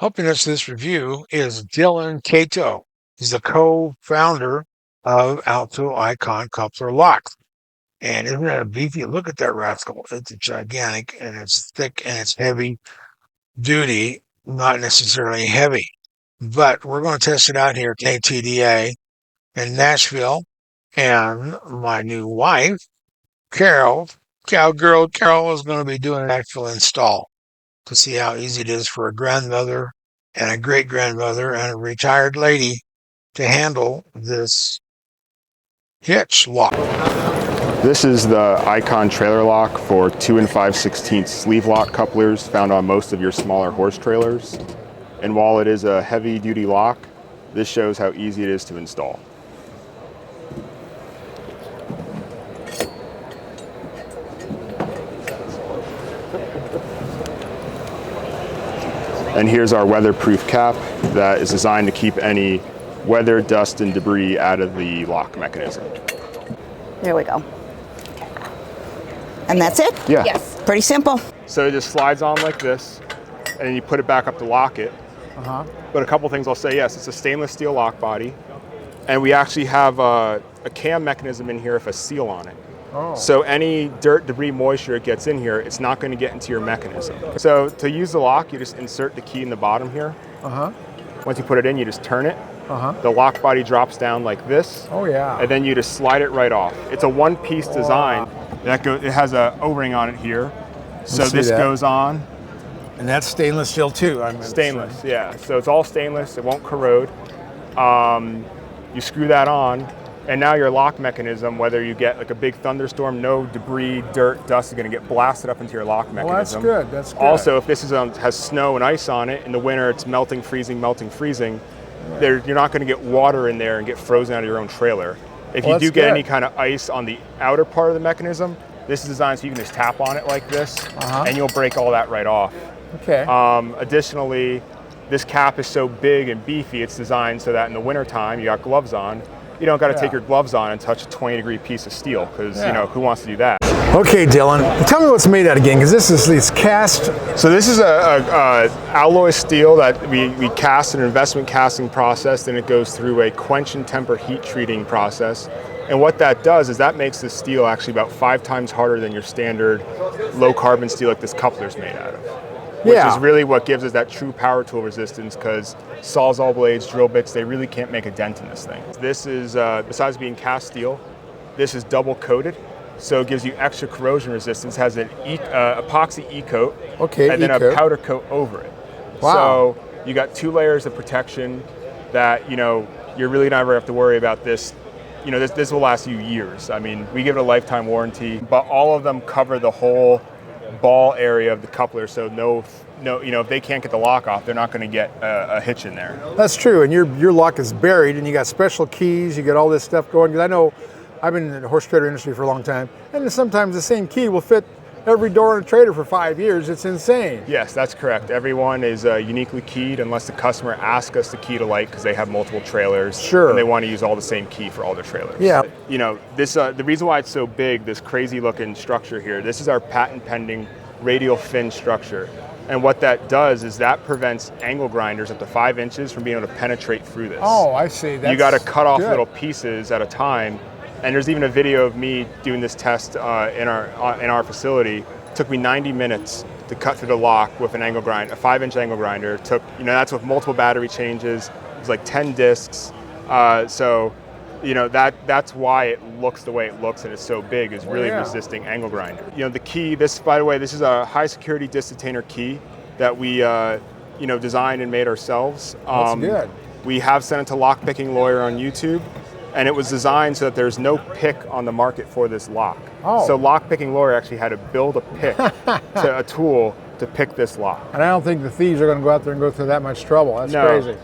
Helping us this review is Dylan Cato. He's the co-founder of Alto Icon Coupler Locks. And isn't that a beefy? Look at that rascal. It's gigantic and it's thick and it's heavy duty, not necessarily heavy. But we're going to test it out here at KTDA in Nashville. And my new wife, Cowgirl Carol, is going to be doing an actual install to see how easy it is for a grandmother and a great grandmother and a retired lady to handle this hitch lock. This is the Icon trailer lock for 2 5/16 sleeve lock couplers found on most of your smaller horse trailers. And while it is a heavy duty lock, this shows how easy it is to install. And here's our weatherproof cap that is designed to keep any weather, dust, and debris out of the lock mechanism. There we go. And that's it? Yeah. Yes. Pretty simple. So it just slides on like this, and then you put it back up to lock it. But a couple things I'll say, yes, it's a stainless steel lock body, and we actually have a cam mechanism in here with a seal on it. Oh. So any dirt, debris, moisture it gets in here, it's not going to get into your mechanism. So to use the lock, you just insert the key in the bottom here. Once you put it in, you just turn it. The lock body drops down like this. Oh yeah. And then you just slide it right off. It's a one-piece design. It has a O-ring on it here. So this goes on. And that's stainless steel too. Stainless, yeah. So it's all stainless. It won't corrode. You screw that on, and now your lock mechanism, whether you get like a big thunderstorm, no debris, dirt, dust is going to get blasted up into your lock mechanism. Well, that's good. That's good. Also, if this has snow and ice on it, in the winter it's melting, freezing, melting, freezing. You're not going to get water in there and get frozen out of your own trailer. If you do get any kind of ice on the outer part of the mechanism, this is designed so you can just tap on it like this, and you'll break all that right off. Okay. Additionally, this cap is so big and beefy, it's designed so that in the wintertime, you got gloves on, you don't got to take your gloves on and touch a 20-degree piece of steel, because you know, who wants to do that? Okay, Dylan, tell me what's made out again, because this is cast. So this is a alloy steel that we cast in an investment casting process, then it goes through a quench and temper heat treating process. And what that does is that makes the steel actually about 5 times harder than your standard low carbon steel like this coupler is made out of. Which is really what gives us that true power tool resistance, because Sawzall blades, drill bits, they really can't make a dent in this thing. This is, besides being cast steel, this is double coated, so it gives you extra corrosion resistance, has an epoxy e-coat, and then a powder coat over it. Wow. So you got 2 layers of protection that, you're really never have to worry about this. This will last you years. I mean, we give it a lifetime warranty, but all of them cover the whole ball area of the coupler, so no, if they can't get the lock off, they're not going to get a hitch in there. That's true, and your lock is buried, and you got special keys, you got all this stuff going. Because I know I've been in the horse trader industry for a long time, and sometimes the same key will fit every door in a trader for 5 years. It's insane. Yes, that's correct. Everyone is uniquely keyed unless the customer asks us to key to light because they have multiple trailers. Sure. And they want to use all the same key for all their trailers. Yeah. This the reason why it's so big, this crazy looking structure here, this is our patent pending radial fin structure. And what that does is that prevents angle grinders up to 5 inches from being able to penetrate through this. Oh, I see. You got to cut off little pieces at a time. And there's even a video of me doing this test in our facility. It took me 90 minutes to cut through the lock with an angle grind, a 5-inch angle grinder. It took, that's with multiple battery changes. It was like 10 discs. So that's why it looks the way it looks and it's so big, is really resisting angle grinder. The key, by the way, this is a high security disc detainer key that we designed and made ourselves. That's good. We have sent it to Lockpicking Lawyer on YouTube. And it was designed so that there's no pick on the market for this lock. Oh. So Lockpicking Lawyer actually had to build a pick to a tool to pick this lock. And I don't think the thieves are going to go out there and go through that much trouble. That's crazy.